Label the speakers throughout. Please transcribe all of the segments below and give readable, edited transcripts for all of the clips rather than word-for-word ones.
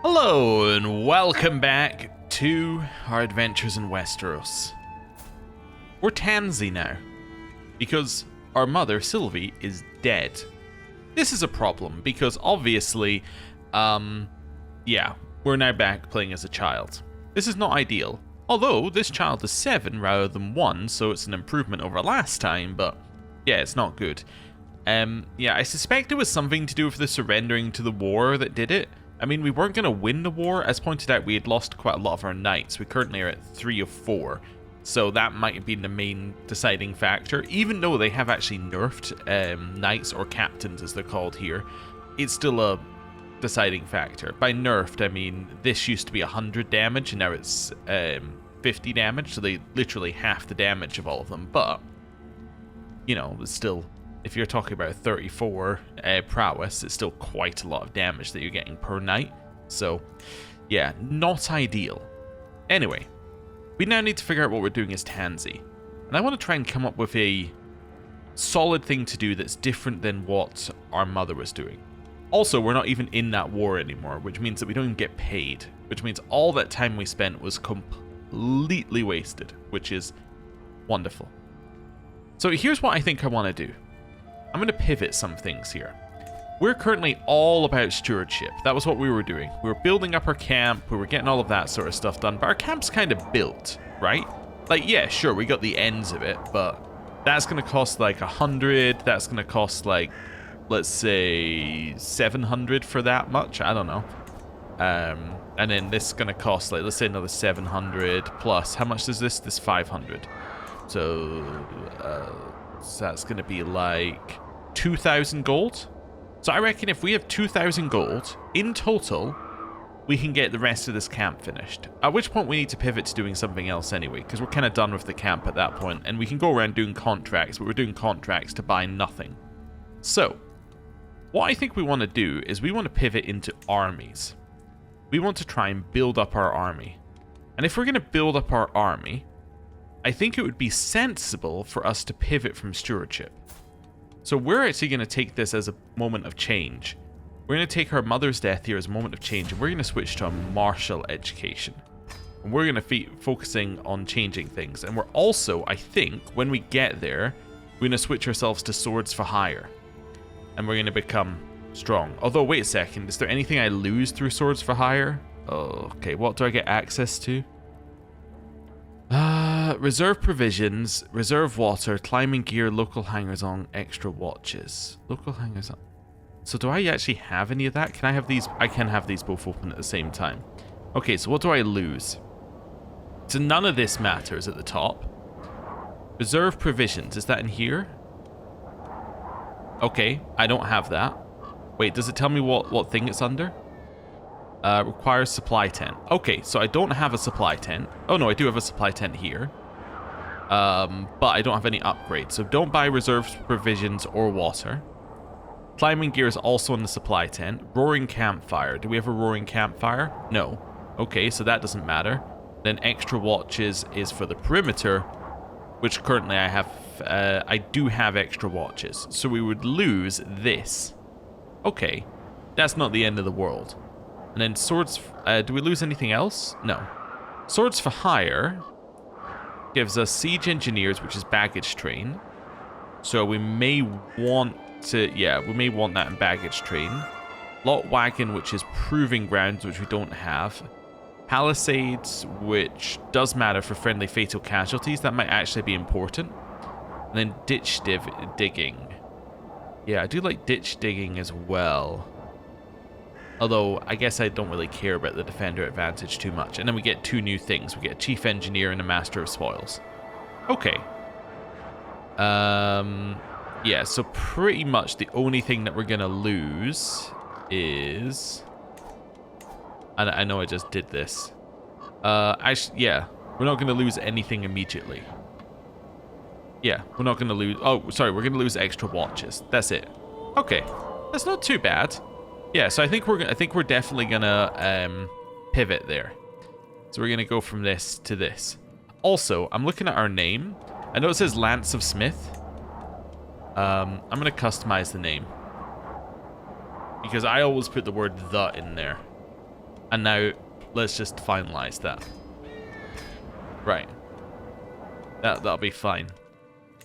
Speaker 1: Hello and welcome back to our adventures in Westeros. We're Tansy now, because our mother, Sylvie, is dead. This is a problem, because obviously, yeah, we're now back playing as a child. This is not ideal, although this child is 7 rather than 1, so it's an improvement over last time, but yeah, it's not good. Yeah, I suspect it was something to do with the surrendering to the war that did it. I mean, we weren't going to win the war. As pointed out, we had lost quite a lot of our knights. We currently are at 3 of 4. So that might have been the main deciding factor. Even though they have actually nerfed knights, or captains as they're called here, it's still a deciding factor. By nerfed, I mean this used to be 100 damage and now it's 50 damage. So they literally half the damage of all of them. But, you know, it's still... If you're talking about 34 prowess, it's still quite a lot of damage that you're getting per night. So, yeah, not ideal. Anyway, we now need to figure out what we're doing as Tansy. And I want to try and come up with a solid thing to do that's different than what our mother was doing. Also, we're not even in that war anymore, which means that we don't even get paid. Which means all that time we spent was completely wasted, which is wonderful. So here's what I think I want to do. I'm going to pivot some things here. We're currently all about stewardship. That was what we were doing. We were building up our camp. We were getting all of that sort of stuff done. But our camp's kind of built, right? Like, yeah, sure, we got the ends of it. But that's going to cost like 100. That's going to cost like, let's say, 700 for that much. I don't know. And then this is going to cost like, let's say another 700 plus. How much is this? This 500. So that's going to be like 2,000 gold. So I reckon if we have 2,000 gold in total, we can get the rest of this camp finished. At which point we need to pivot to doing something else anyway, because we're kind of done with the camp at that point, and we can go around doing contracts, but we're doing contracts to buy nothing. So, what I think we want to do is we want to pivot into armies. We want to try and build up our army. And if we're going to build up our army, I think it would be sensible for us to pivot from stewardship. So we're actually going to take this as a moment of change. We're going to take our mother's death here as a moment of change, and we're going to switch to a martial education. And we're going to be focusing on changing things. And we're also, I think, when we get there, we're going to switch ourselves to swords for hire. And we're going to become strong. Although, wait a second, is there anything I lose through swords for hire? Oh, okay, what do I get access to? Reserve provisions, reserve water, climbing gear, local hangers on, extra watches. Local hangers on. So do I actually have any of that? Can I have these? I can have these both open at the same time. Okay, so what do I lose? So none of this matters at the top. Reserve provisions, is that in here? Okay, I don't have that. Wait, does it tell me what thing it's under? Requires supply tent. Okay, so I don't have a supply tent. Oh no, I do have a supply tent here. But I don't have any upgrades. So don't buy reserves, provisions, or water. Climbing gear is also in the supply tent. Roaring campfire. Do we have a roaring campfire? No. Okay, so that doesn't matter. Then extra watches is for the perimeter, which currently I have. I do have extra watches. So we would lose this. Okay, that's not the end of the world. And then swords, do we lose anything else? No. Swords for hire gives us siege engineers, which is baggage train. So we may want to, yeah, we may want that in baggage train. Lot wagon, which is proving grounds, which we don't have. Palisades, which does matter for friendly fatal casualties. That might actually be important. And then ditch digging. Yeah, I do like ditch digging as well. Although, I guess I don't really care about the defender advantage too much. And then we get 2 new things. We get a chief engineer and a master of spoils. Okay. Yeah, so pretty much the only thing that we're going to lose is... I know I just did this. Actually, yeah. We're not going to lose anything immediately. Yeah, we're not going to lose... Oh, sorry, we're going to lose extra watches. That's it. Okay. That's not too bad. Yeah, so I think we're definitely gonna pivot there. So we're gonna go from this to this. Also, I'm looking at our name. I know it says Lance of Smith. I'm gonna customize the name because I always put the word "the" in there. And now, let's just finalize that. Right. That'll be fine.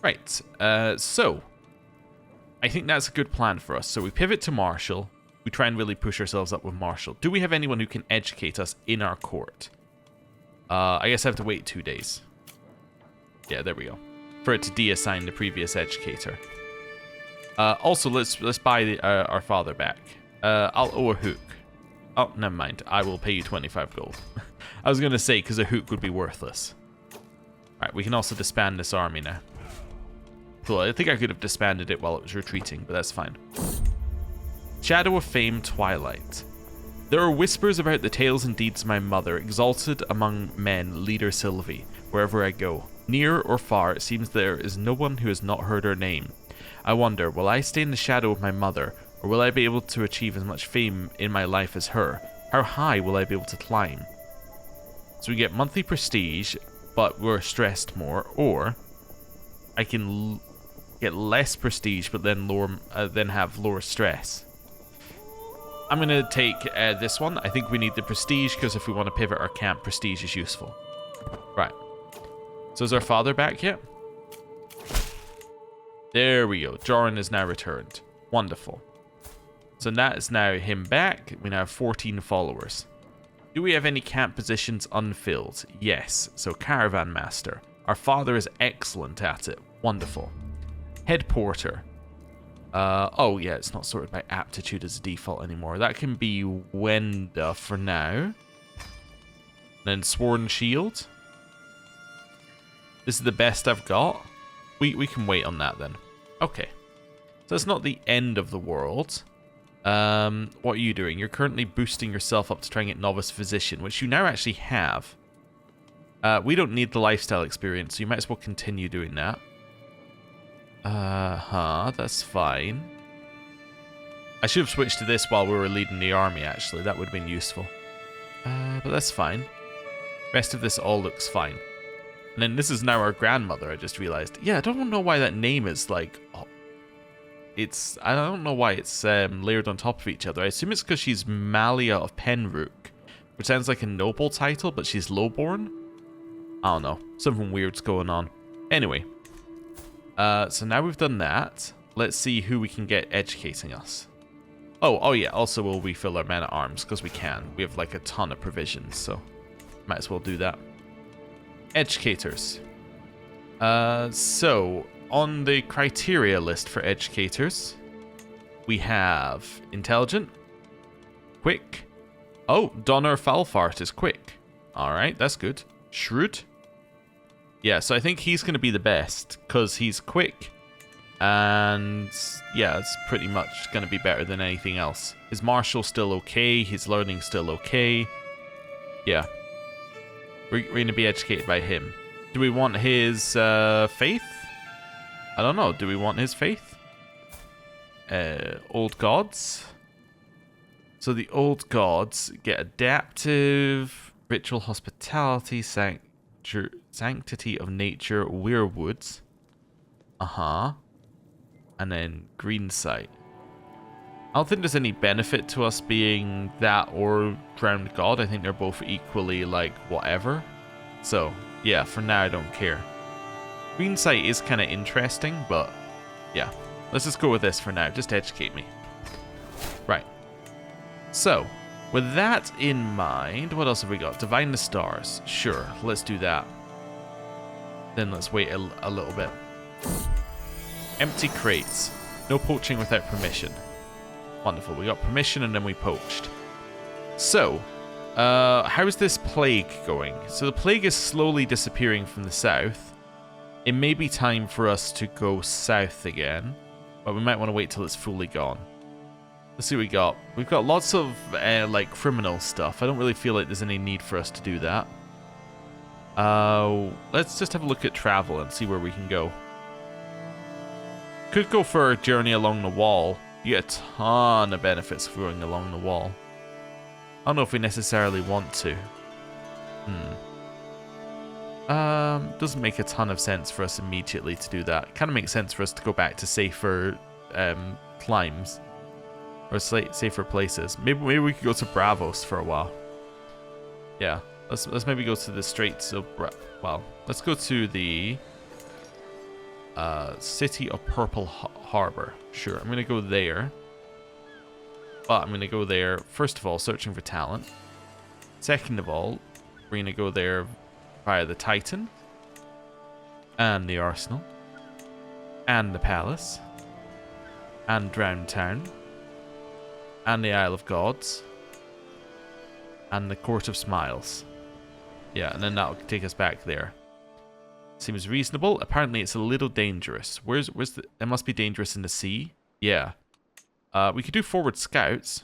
Speaker 1: Right, so I think that's a good plan for us. So we pivot to Marshall. We try and really push ourselves up with Marshall. Do we have anyone who can educate us in our court? I guess I have to wait 2 days. Yeah, there we go. For it to deassign the previous educator. Also, let's buy our father back. I'll owe a hook. Oh, never mind. I will pay you 25 gold. I was going to say, because a hook would be worthless. Alright, we can also disband this army now. Cool, I think I could have disbanded it while it was retreating, but that's fine. Shadow of Fame Twilight. There are whispers about the tales and deeds of my mother, exalted among men, leader Sylvie, wherever I go. Near or far, it seems there is no one who has not heard her name. I wonder, will I stay in the shadow of my mother, or will I be able to achieve as much fame in my life as her? How high will I be able to climb? So we get monthly prestige, but we're stressed more, or I can get less prestige, but then then have lower stress. I'm going to take this one. I think we need the prestige, because if we want to pivot our camp, prestige is useful. Right. So is our father back yet? There we go. Joran is now returned. Wonderful. So that is now him back. We now have 14 followers. Do we have any camp positions unfilled? Yes. So Caravan Master. Our father is excellent at it. Wonderful. Head Porter. Oh yeah, it's not sorted by aptitude as a default anymore. That can be Wenda for now. Then Sworn Shield. This is the best I've got. We can wait on that then. Okay. So it's not the end of the world. What are you doing? You're currently boosting yourself up to try and get Novice Physician, which you now actually have. We don't need the lifestyle experience, so you might as well continue doing that. That's fine. I should have switched to this while we were leading the army, actually. That would have been useful. But that's fine. Rest of this all looks fine. And then this is now our grandmother, I just realized. Yeah, I don't know why that name is like... Oh, I don't know why it's layered on top of each other. I assume it's because she's Malia of Penrook, which sounds like a noble title, but she's lowborn. I don't know. Something weird's going on. Anyway. So now we've done that. Let's see who we can get educating us. Oh yeah. Also, we'll refill our men at arms because we can. We have like a ton of provisions, so might as well do that. Educators. So on the criteria list for educators, we have intelligent, quick. Oh, Donner Falfart is quick. All right, that's good. Shrewd. Yeah, so I think he's going to be the best because he's quick. And yeah, it's pretty much going to be better than anything else. His martial's still okay. His learning's still okay. Yeah. We're going to be educated by him. Do we want his faith? I don't know. Do we want his faith? Old gods. So the old gods get adaptive, ritual hospitality, sanctity of nature, weirwoods. And then green sight. I don't think there's any benefit to us being that or drowned god. I think they're both equally like whatever. So yeah, for now I don't care. Green sight is kind of interesting, but yeah. Let's just go with this for now. Just educate me. Right. So, with that in mind, what else have we got? Divine the stars. Sure, let's do that. Then let's wait a little bit. Empty crates. No poaching without permission. Wonderful. We got permission and then we poached. So, how is this plague going? So the plague is slowly disappearing from the south. It may be time for us to go south again, but we might want to wait till it's fully gone. Let's see what we got. We've got lots of like criminal stuff. I don't really feel like there's any need for us to do that. Let's just have a look at travel and see where we can go. Could go for a journey along the wall. You get a ton of benefits for going along the wall. I don't know if we necessarily want to. Doesn't make a ton of sense for us immediately to do that. Kind of makes sense for us to go back to safer climbs. Or safer places. Maybe we could go to Braavos for a while. Yeah. Let's maybe go to the Straits of well, let's go to the City of Purple Harbor. Sure, I'm gonna go there. But I'm gonna go there first of all, searching for talent. Second of all, we're gonna go there via the Titan and the Arsenal and the Palace and Drowned Town and the Isle of Gods and the Court of Smiles. Yeah, and then that'll take us back there. Seems reasonable. Apparently it's a little dangerous. Where's the... It must be dangerous in the sea. Yeah. We could do forward scouts.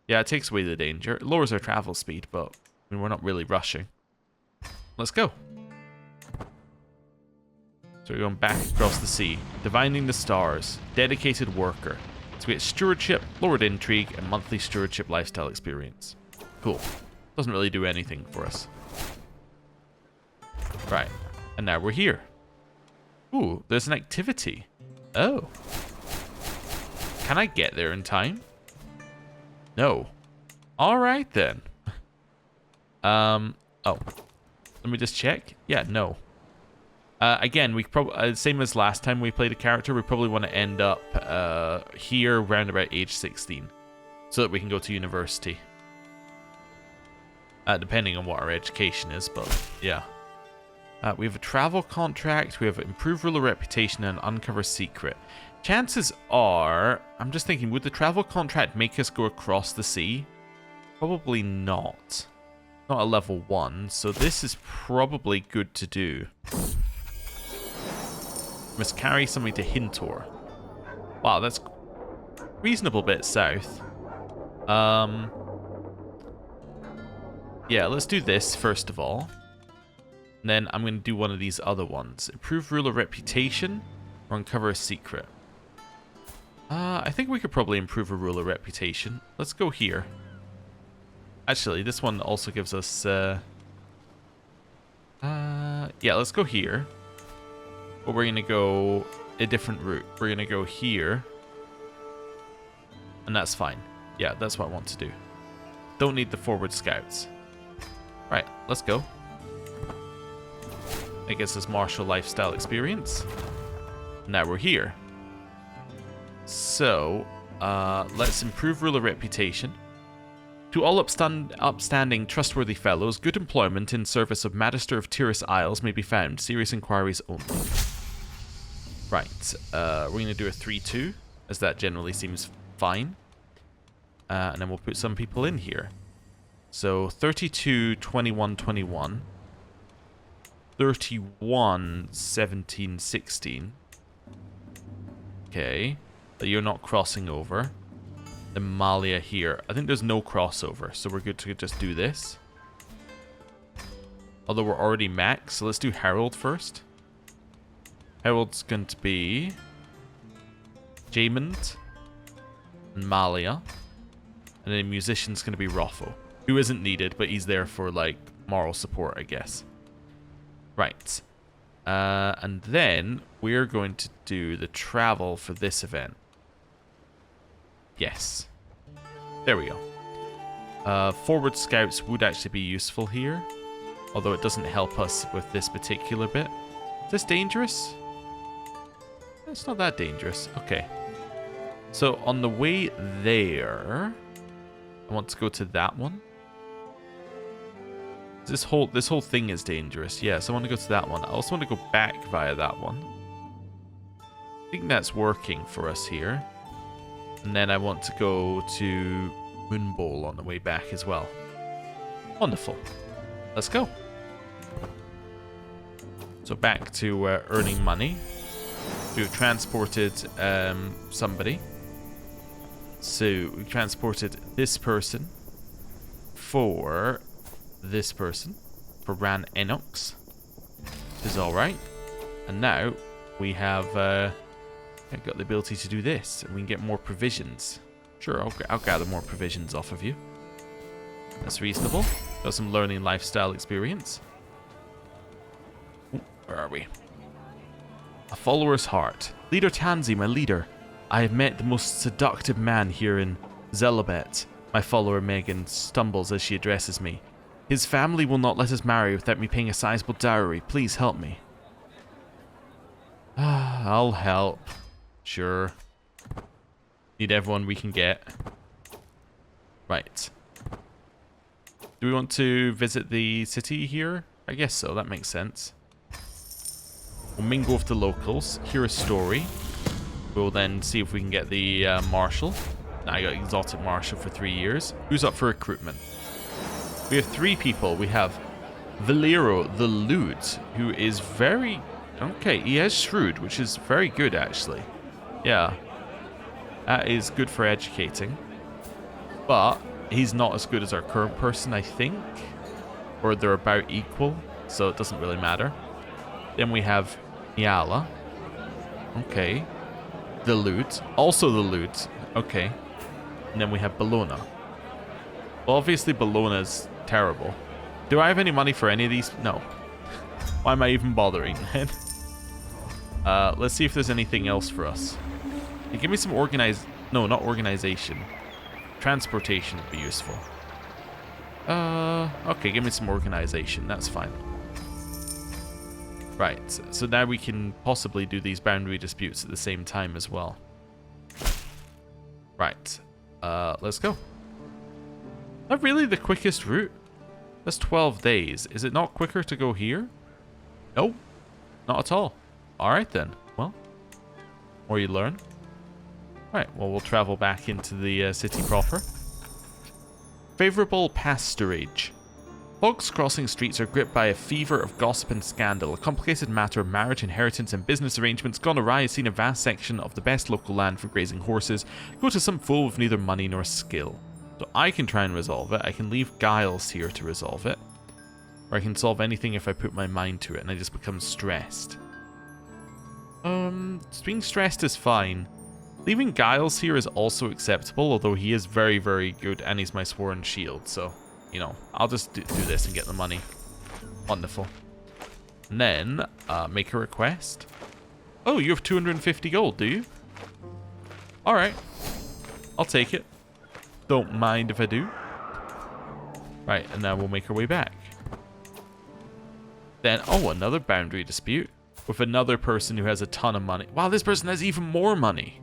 Speaker 1: Yeah, it takes away the danger. It lowers our travel speed, but I mean, we're not really rushing. Let's go. So we're going back across the sea. Divining the stars. Dedicated worker. So we get stewardship, lowered intrigue, and monthly stewardship lifestyle experience. Cool. Doesn't really do anything for us. Right. And now we're here. Ooh, there's an activity. Oh. Can I get there in time? No. Alright then. Oh. Let me just check. Yeah, no. Again, we probably same as last time we played a character, we probably want to end up here around about age 16. So that we can go to university. Depending on what our education is, but yeah. We have a travel contract, we have improved ruler reputation, and uncover secret. Chances are, I'm just thinking, would the travel contract make us go across the sea? Probably not. Not a level 1, so this is probably good to do. Must carry something to Hintor. Wow, that's a reasonable bit south. Yeah, let's do this first of all. And then I'm going to do one of these other ones. Improve ruler reputation or uncover a secret. I think we could probably improve a ruler reputation. Let's go here. Actually, this one also gives us... yeah, let's go here. But we're going to go a different route. We're going to go here. And that's fine. Yeah, that's what I want to do. Don't need the forward scouts. Right, let's go. That gets us martial lifestyle experience. Now we're here. So, let's improve ruler reputation. To all upstanding, trustworthy fellows, good employment in service of Magister of Tyrus Isles may be found. Serious inquiries only. Right, we're going to do a 3-2, as that generally seems fine. And then we'll put some people in here. So, 32, 21, 21. 31, 17, 16. Okay. You're not crossing over. The Malia here. I think there's no crossover, so we're good to just do this. Although we're already max, so let's do Herald first. Herald's going to be Jaemond and Malia. And then Musician's going to be Roffo, who isn't needed, but he's there for, like, moral support, I guess. Right. And then we're going to do the travel for this event. Yes. There we go. Forward scouts would actually be useful here, although it doesn't help us with this particular bit. Is this dangerous? It's not that dangerous. Okay. So on the way there, I want to go to that one. This whole thing is dangerous. Yeah, so I want to go to that one. I also want to go back via that one. I think that's working for us here. And then I want to go to Moonbowl on the way back as well. Wonderful. Let's go. So back to earning money. We've transported somebody. So we transported this person for this person, for Ran Enox. This is alright. And now we have got the ability to do this, and we can get more provisions. Sure, I'll gather more provisions off of you. That's reasonable. Got some learning lifestyle experience. Ooh, where are we? A follower's heart. Leader Tansy, my leader. I have met the most seductive man here in Zelobet. My follower Megan stumbles as she addresses me. His family will not let us marry without me paying a sizable dowry. Please help me. I'll help. Sure. Need everyone we can get. Right. Do we want to visit the city here? I guess so, that makes sense. We'll mingle with the locals, hear a story. We'll then see if we can get the marshal. I got exalted marshal for 3 years. Who's up for recruitment? We have 3 people. We have Valero the Lute, who is very... Okay, he has shrewd, which is very good, actually. Yeah. That is good for educating. But he's not as good as our current person, I think. Or they're about equal, so it doesn't really matter. Then we have Nyala. Okay. The Lute. Also the Lute. Okay. And then we have Bologna. Well, obviously Bologna's terrible. Do I have any money for any of these? No. Why am I even bothering, man? Let's see if there's anything else for us. Hey, give me some No, not organization. Transportation would be useful. Okay, give me some organization. That's fine. Right, so now we can possibly do these boundary disputes at the same time as well. Right, let's go. Is that really the quickest route? That's 12 days. Is it not quicker to go here? Nope, not at all. Alright then, well, more you learn. Right, well, we'll travel back into the city proper. Favorable pasturage. Folks crossing streets are gripped by a fever of gossip and scandal. A complicated matter of marriage, inheritance, and business arrangements gone awry has seen a vast section of the best local land for grazing horses go to some fool with neither money nor skill. So I can try and resolve it. I can leave Giles here to resolve it. Or I can solve anything if I put my mind to it and I just become stressed. Being stressed is fine. Leaving Giles here is also acceptable, although he is very, very good and he's my sworn shield, so... You know, I'll just do this and get the money. Wonderful. And then, make a request. Oh, you have 250 gold, do you? Alright. I'll take it. Don't mind if I do. Right, and now we'll make our way back. Then, oh, another boundary dispute. With another person who has a ton of money. Wow, this person has even more money.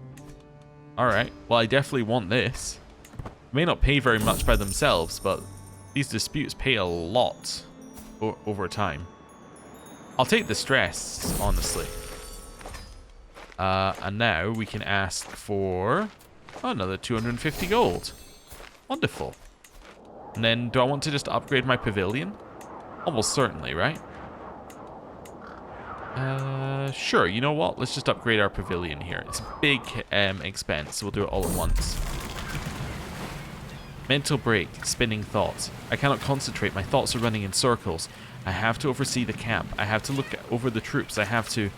Speaker 1: Alright, well, I definitely want this. They may not pay very much by themselves, but... These disputes pay a lot over time. I'll take the stress, honestly. And now we can ask for another 250 gold. Wonderful. And then, do I want to just upgrade my pavilion? Almost certainly, right? Sure, you know what? Let's just upgrade our pavilion here. It's a big expense, so we'll do it all at once. Mental break, spinning thoughts. I cannot concentrate, my thoughts are running in circles. I have to oversee the camp. I have to look over the troops. I have to...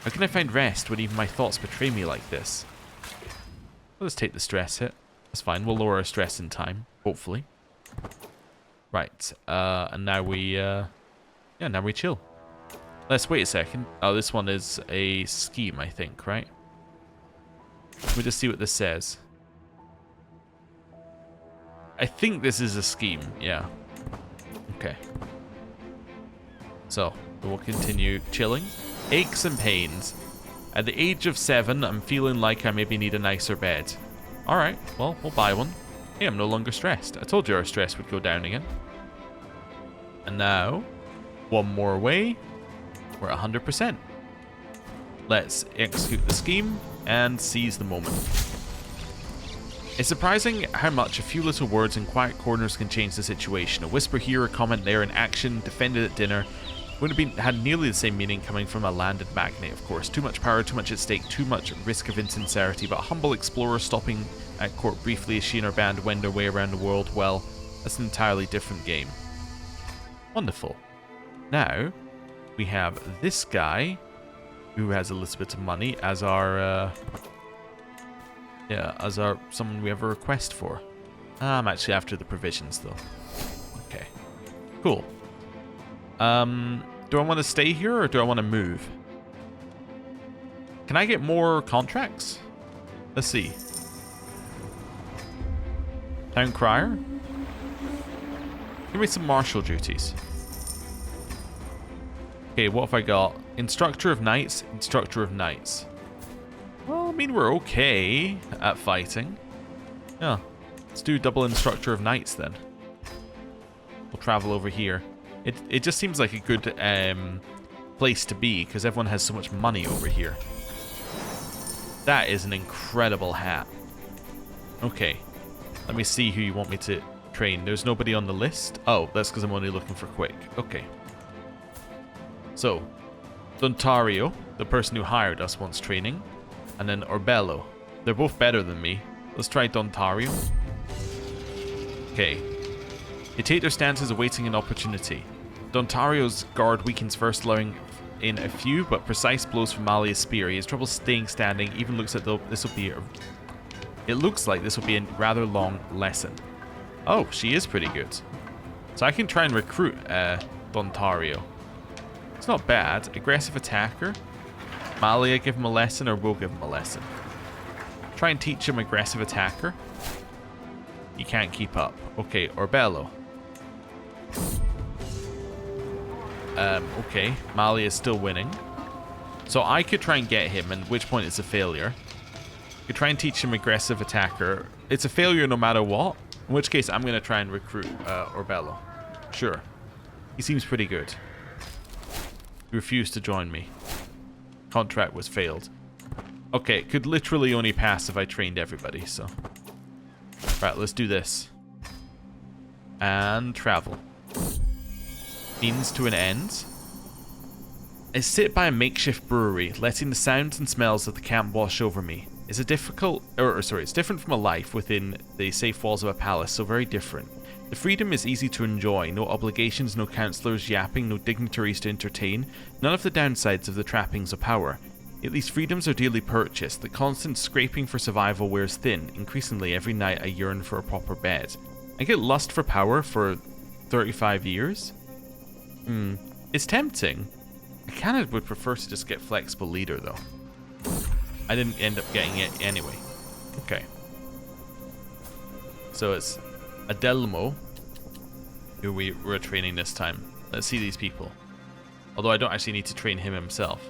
Speaker 1: How can I find rest when even my thoughts betray me like this? Let's take the stress hit. That's fine, we'll lower our stress in time, hopefully. Right, and now we... yeah, now we chill. Let's wait a second. Oh, this one is a scheme, I think, right? Let me just see what this says. I think this is a scheme, yeah. Okay. So, we'll continue chilling. Aches and pains. At the age of 7, I'm feeling like I maybe need a nicer bed. Alright, well, we'll buy one. Hey, I'm no longer stressed. I told you our stress would go down again. And now, one more way. We're 100%. Let's execute the scheme and seize the moment. It's surprising how much a few little words in quiet corners can change the situation. A whisper here, a comment there, an action defended at dinner would have had nearly the same meaning coming from a landed magnate, of course. Too much power, too much at stake, too much risk of insincerity. But a humble explorer stopping at court briefly as she and her band wend their way around the world, well, that's an entirely different game. Wonderful. Now, we have this guy who has a little bit of money as our... Yeah, as our someone we have a request for. I'm actually after the provisions, though. Okay. Cool. Do I want to stay here, or do I want to move? Can I get more contracts? Let's see. Town Crier? Give me some martial duties. Okay, what have I got? Instructor of Knights, Instructor of Knights. Well, I mean, we're okay at fighting. Yeah, let's do double Instructor of Knights then. We'll travel over here. It just seems like a good place to be because everyone has so much money over here. That is an incredible hat. Okay, let me see who you want me to train. There's nobody on the list. Oh, that's because I'm only looking for quick. Okay. So, Dontario, the person who hired us, wants training. And then Orbello. They're both better than me. Let's try Dontario. Okay. They take their stances awaiting an opportunity. Dontario's guard weakens first, allowing in a few but precise blows from Malia's spear. He has trouble staying standing, even looks like this will be it looks like this will be a rather long lesson. Oh, she is pretty good. So I can try and recruit Dontario. It's not bad. Aggressive attacker. Malia give him a lesson, or we'll give him a lesson. Try and teach him aggressive attacker. He can't keep up. Okay, Orbello. Okay, Malia is still winning. So I could try and get him, and at which point it's a failure. Could try and teach him aggressive attacker. It's a failure no matter what. In which case, I'm going to try and recruit Orbello. Sure. He seems pretty good. He refused to join me. Contract was failed. Okay, it could literally only pass if I trained everybody, so... Right, let's do this. And travel. Means to an end. I sit by a makeshift brewery, letting the sounds and smells of the camp wash over me. It's it's different from a life within the safe walls of a palace, so very different. The freedom is easy to enjoy, no obligations, no councillors yapping, no dignitaries to entertain, none of the downsides of the trappings of power. Yet these freedoms are dearly purchased, the constant scraping for survival wears thin, increasingly every night I yearn for a proper bed. I get lust for power for 35 years? It's tempting. I kind of would prefer to just get flexible leader though. I didn't end up getting it anyway. Okay. So it's Adelmo who we're training this time. Let's see these people. Although I don't actually need to train him himself.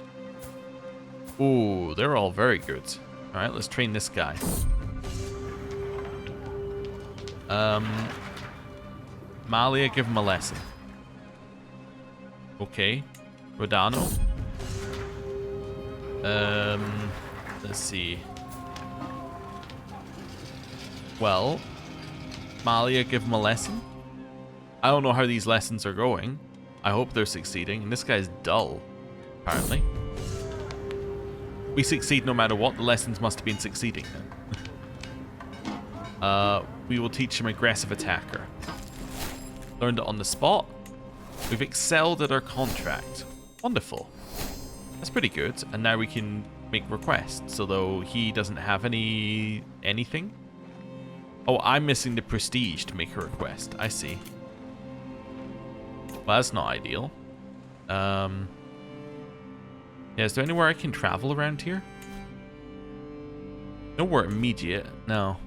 Speaker 1: Ooh, they're all very good. Alright, let's train this guy. Malia, give him a lesson. Okay. Rodano. Let's see. Well, Malia, give him a lesson. I don't know how these lessons are going. I hope they're succeeding. And this guy's dull, apparently. We succeed no matter what. The lessons must have been succeeding then. We will teach him aggressive attacker. Learned it on the spot. We've excelled at our contract. Wonderful. That's pretty good. And now we can make requests, although he doesn't have anything. Oh, I'm missing the prestige to make a request. I see. Well, that's not ideal. Yeah, is there anywhere I can travel around here? Nowhere immediate. No.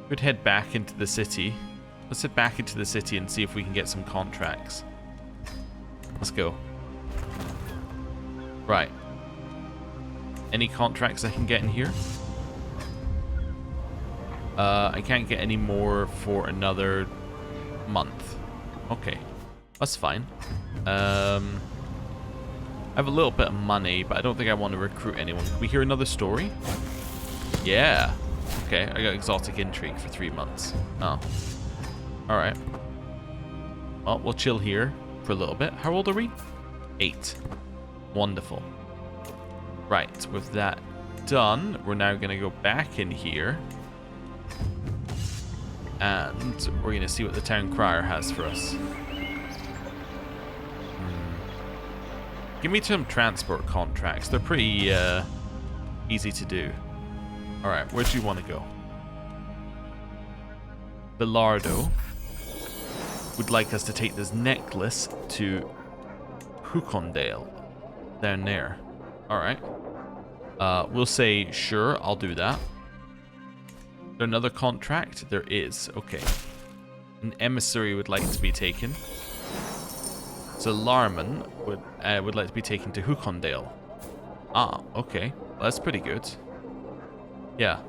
Speaker 1: Could head back into the city. Let's head back into the city and see if we can get some contracts. Let's go. Right. Any contracts I can get in here? I can't get any more for another month. Okay. That's fine. I have a little bit of money, but I don't think I want to recruit anyone. Can we hear another story? Yeah. Okay, I got exotic intrigue for 3 months. Oh. Alright. Well, we'll chill here for a little bit. How old are we? 8. Wonderful. Right, with that done, we're now going to go back in here. And we're going to see what the town crier has for us. Give me some transport contracts. They're pretty easy to do. Alright, where do you want to go? Bilardo would like us to take this necklace to Hookondale. Down there. Alright. We'll say, sure, I'll do that. Is there another contract? There is. Okay. An emissary would like to be taken. So Larman would like to be taken to Hookondale. Ah, okay. Well, that's pretty good. Yeah.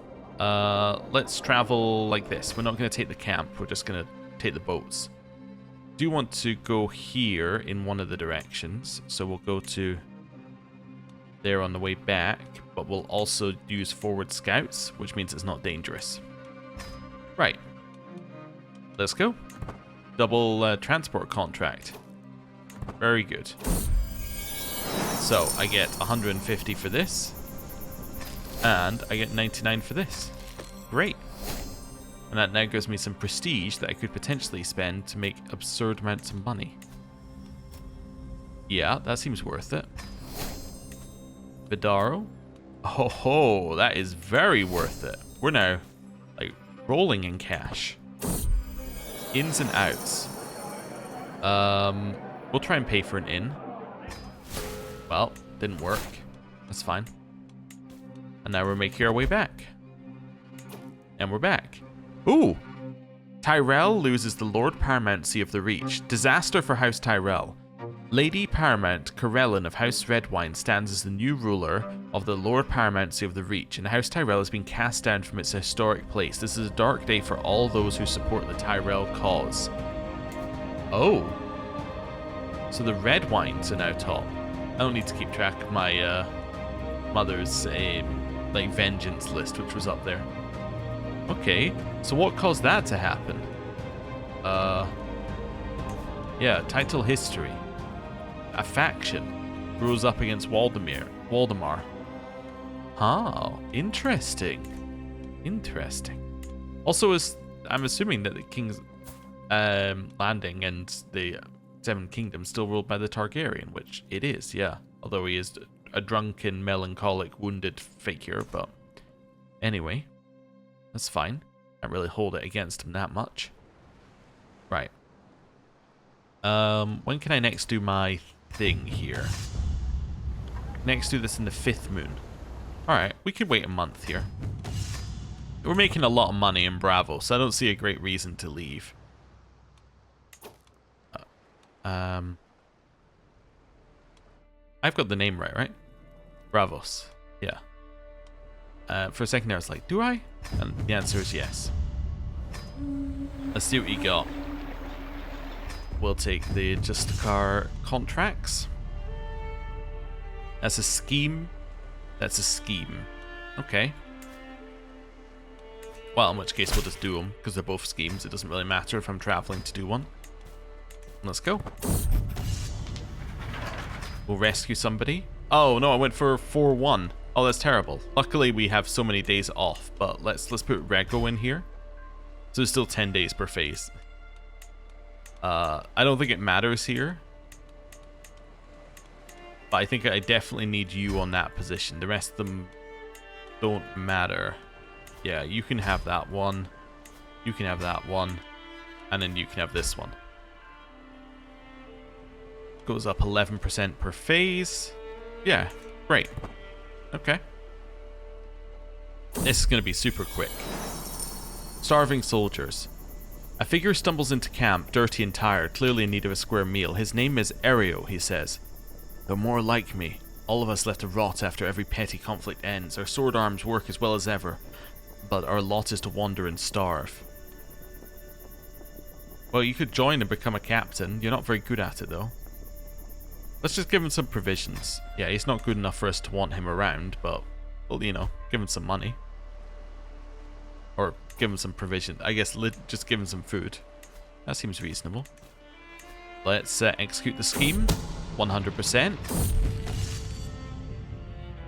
Speaker 1: Let's travel like this. We're not going to take the camp. We're just going to take the boats. Do want to go here in one of the directions. So we'll go to there on the way back. But we'll also use forward scouts, which means it's not dangerous. Right. Let's go. Double transport contract. Very good. So I get 150 for this. And I get 99 for this. Great. And that now gives me some prestige that I could potentially spend to make absurd amounts of money. Yeah, that seems worth it. Vidaro. Oh ho, that is very worth it. We're now like rolling in cash. Ins and outs. We'll try and pay for an inn. Well, didn't work. That's fine. And now we're making our way back. And we're back. Ooh! Tyrell loses the Lord Paramountcy of the Reach. Disaster for House Tyrell. Lady Paramount Corellin of House Redwine stands as the new ruler of the Lord Paramountcy of the Reach, and House Tyrell has been cast down from its historic place. This is a dark day for all those who support the Tyrell cause. Oh. So the Redwines are now top. I don't need to keep track of my mother's like vengeance list, which was up there. Okay, so what caused that to happen? Yeah, title history. A faction rose up against Waldemar. Oh, interesting. Interesting. Also, I'm assuming that the King's Landing and the Seven Kingdoms still ruled by the Targaryen, which it is, yeah. Although he is a drunken, melancholic, wounded figure, but anyway, that's fine. Can't really hold it against him that much. Right. When can I next do my thing here? Next do this in the 5th moon. Alright, we could wait a month here. We're making a lot of money in Braavos, so I don't see a great reason to leave. I've got the name right? Braavos. Yeah. For a second there I was like, do I? And the answer is yes. Let's see what you got. We'll take the Justicar contracts. That's a scheme. That's a scheme. Okay. Well, in which case we'll just do them, because they're both schemes. It doesn't really matter if I'm traveling to do one. Let's go. We'll rescue somebody. Oh no, I went for 4-1. Oh, that's terrible. Luckily we have so many days off, but let's put Rego in here. So it's still 10 days per phase. I don't think it matters here. But I think I definitely need you on that position. The rest of them don't matter. Yeah, you can have that one. You can have that one. And then you can have this one. Goes up 11% per phase. Yeah, great. Okay. This is going to be super quick. Starving soldiers. A figure stumbles into camp, dirty and tired, clearly in need of a square meal. His name is Aereo, he says. They're more like me. All of us left to rot after every petty conflict ends. Our sword arms work as well as ever, but our lot is to wander and starve. Well, you could join and become a captain. You're not very good at it, though. Let's just give him some provisions. Yeah, he's not good enough for us to want him around, but, well, you know, give him some money. Or give him some provision. I guess just give him some food. That seems reasonable. Let's execute the scheme. 100%.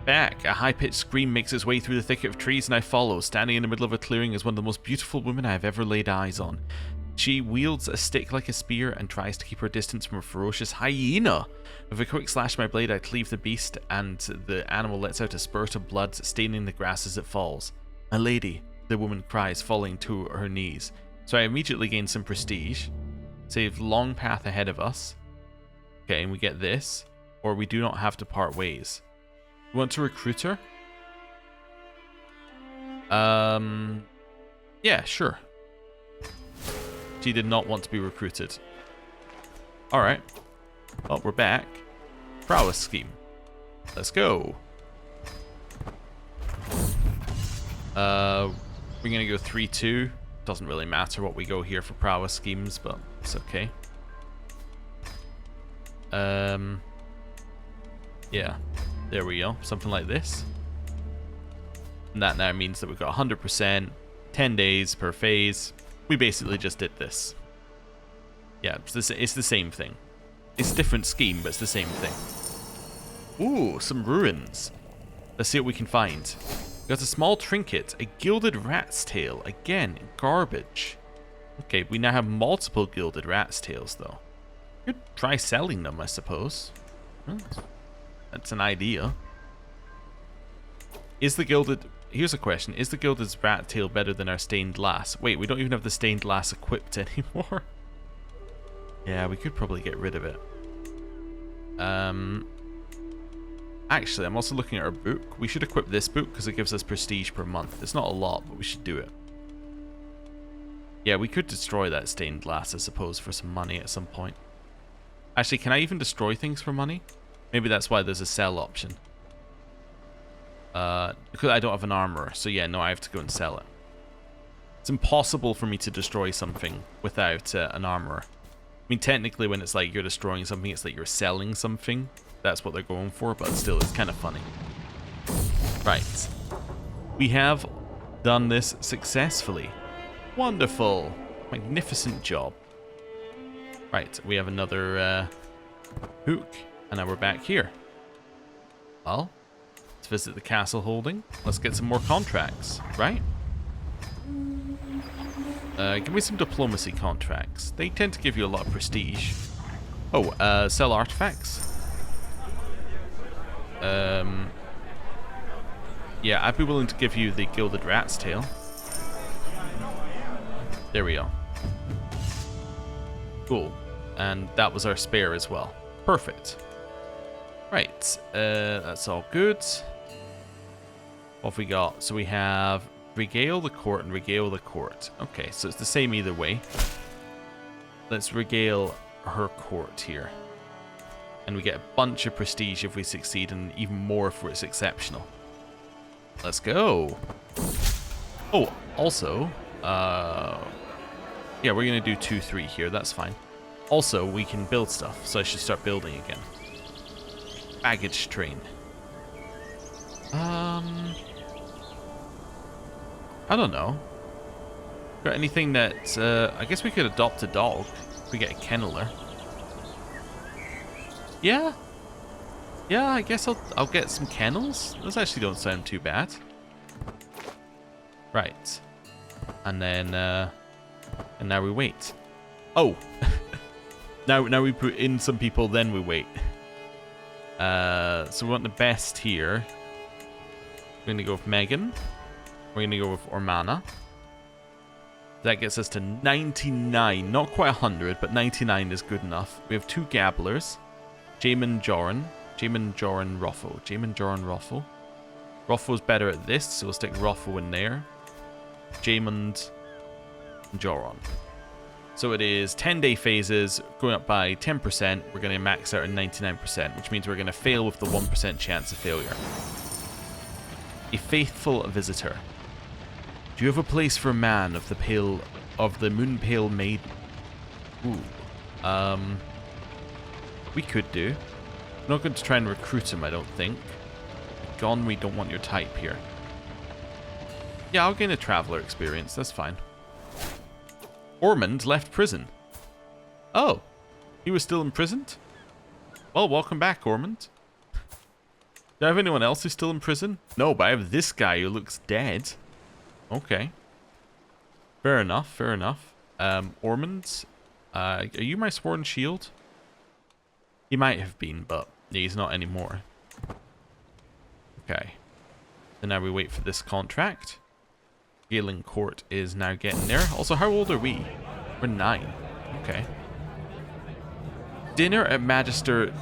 Speaker 1: Back. A high-pitched scream makes its way through the thicket of trees, and I follow. Standing in the middle of a clearing is one of the most beautiful women I have ever laid eyes on. She wields a stick like a spear and tries to keep her distance from a ferocious hyena. With a quick slash of my blade, I cleave the beast, and the animal lets out a spurt of blood, staining the grass as it falls. My lady, the woman cries, falling to her knees. So I immediately gain some prestige. Save long path ahead of us. Okay, and we get this. Or we do not have to part ways. You want to recruit her? Yeah, sure. She did not want to be recruited. Alright. Well, we're back. Braavos scheme. Let's go. We're going to go 3-2. Doesn't really matter what we go here for Braavos schemes, but it's okay. Yeah. There we go. Something like this. And that now means that we've got 100%, 10 days per phase. We basically just did this. Yeah, it's the same thing. It's a different scheme, but it's the same thing. Ooh, some ruins. Let's see what we can find. We got a small trinket, a gilded rat's tail. Again, garbage. Okay, we now have multiple gilded rat's tails, though. Could try selling them, I suppose. That's an idea. Is the gilded... Here's a question. Is the gilded rat tail better than our stained glass? Wait, we don't even have the stained glass equipped anymore. Yeah, we could probably get rid of it. Actually, I'm also looking at our book. We should equip this book because it gives us prestige per month. It's not a lot, but we should do it. Yeah, we could destroy that stained glass, I suppose, for some money at some point. Actually, can I even destroy things for money? Maybe that's why there's a sell option. Because I don't have an armor, so yeah, no, I have to go and sell it. It's impossible for me to destroy something without an armor. I mean, technically, when it's like you're destroying something, it's like you're selling something. That's what they're going for, but still, it's kind of funny. Right. We have done this successfully. Wonderful. Magnificent job. Right, we have another hook, and now we're back here. Well, let's visit the castle holding. Let's get some more contracts, right? Give me some diplomacy contracts. They tend to give you a lot of prestige. Oh, sell artifacts. Yeah, I'd be willing to give you the gilded rat's tail. There we go. Cool. And that was our spare as well. Perfect. Right, that's all good. What have we got? So we have regale the court and regale the court. Okay, so it's the same either way. Let's regale her court here. And we get a bunch of prestige if we succeed, and even more if it's exceptional. Let's go. Oh, also, yeah, we're going to do 2-3 here. That's fine. Also, we can build stuff, so I should start building again. Baggage train. I don't know. Got anything that... I guess we could adopt a dog if we get a kenneler. Yeah. Yeah, I guess I'll get some kennels. Those actually don't sound too bad. Right. And then... and now we wait. Oh! now we put in some people, then we wait. So we want the best here. We're going to go with Megan. We're going to go with Ormana. That gets us to 99. Not quite 100, but 99 is good enough. We have 2 Gabblers. Jamin Joran. Jamin Joran Roffo. Jamin Joran Roffo. Roffo's better at this, so we'll stick Roffo in there. Jamin Joran. So it is 10-day phases, going up by 10%. We're going to max out at 99%, which means we're going to fail with the 1% chance of failure. A faithful visitor. Do you have a place for a man of the moon pale maiden? Ooh. We could do. I'm not going to try and recruit him, I don't think. Gone, we don't want your type here. Yeah, I'll gain a traveler experience, that's fine. Ormond left prison. Oh, he was still imprisoned? Well, welcome back, Ormond. Do I have anyone else who's still in prison? No, but I have this guy who looks dead. Okay. Fair enough, fair enough. Ormond, are you my sworn shield? He might have been, but he's not anymore. Okay. So now we wait for this contract. Galen Court is now getting there. Also, how old are we? We're 9. Okay. Dinner at Magister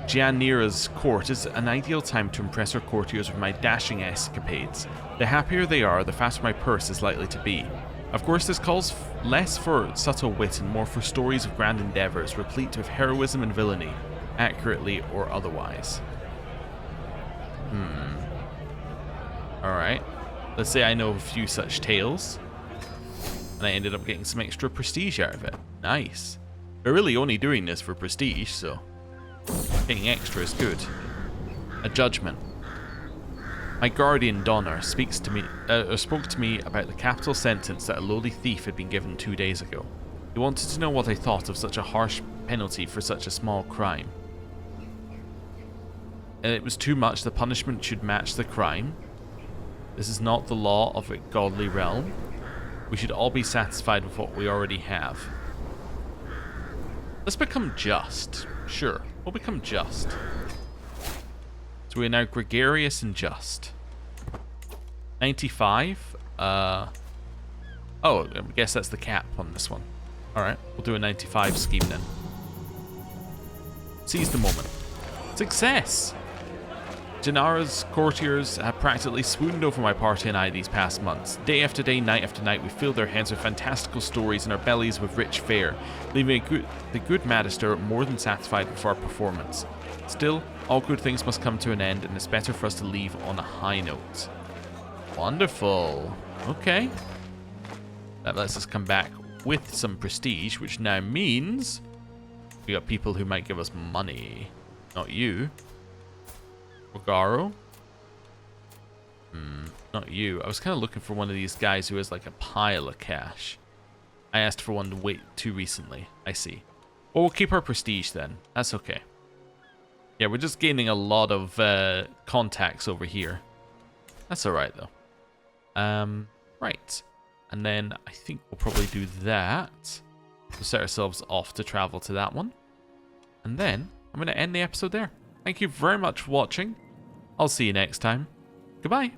Speaker 1: Gianira's court is an ideal time to impress her courtiers with my dashing escapades. The happier they are, the faster my purse is likely to be. Of course, this calls less for subtle wit and more for stories of grand endeavours, replete with heroism and villainy, accurately or otherwise. Alright. Let's say I know a few such tales, and I ended up getting some extra prestige out of it. Nice. We're really only doing this for prestige, so getting extra is good. A judgment. My guardian Donner spoke to me about the capital sentence that a lowly thief had been given 2 days ago. He wanted to know what I thought of such a harsh penalty for such a small crime. And it was too much. The punishment should match the crime. This is not the law of a godly realm. We should all be satisfied with what we already have. Let's become just. Sure, we'll become just. So we're now gregarious and just. 95. Oh, I guess that's the cap on this one. Alright, we'll do a 95 scheme then. Seize the moment. Success! Janara's courtiers have practically swooned over my party and I these past months. Day after day, night after night, we filled our heads with fantastical stories and our bellies with rich fare, leaving the good magister more than satisfied with our performance. Still, all good things must come to an end, and it's better for us to leave on a high note. Wonderful. Okay. That lets us come back with some prestige, which now means we got people who might give us money. Not you. Rogaro? Not you. I was kind of looking for one of these guys who has like a pile of cash. I asked for one to wait too recently. I see. Well, we'll keep our prestige then. That's okay. Yeah, we're just gaining a lot of contacts over here. That's alright though. Right. And then I think we'll probably do that. We'll set ourselves off to travel to that one. And then I'm going to end the episode there. Thank you very much for watching. I'll see you next time. Goodbye.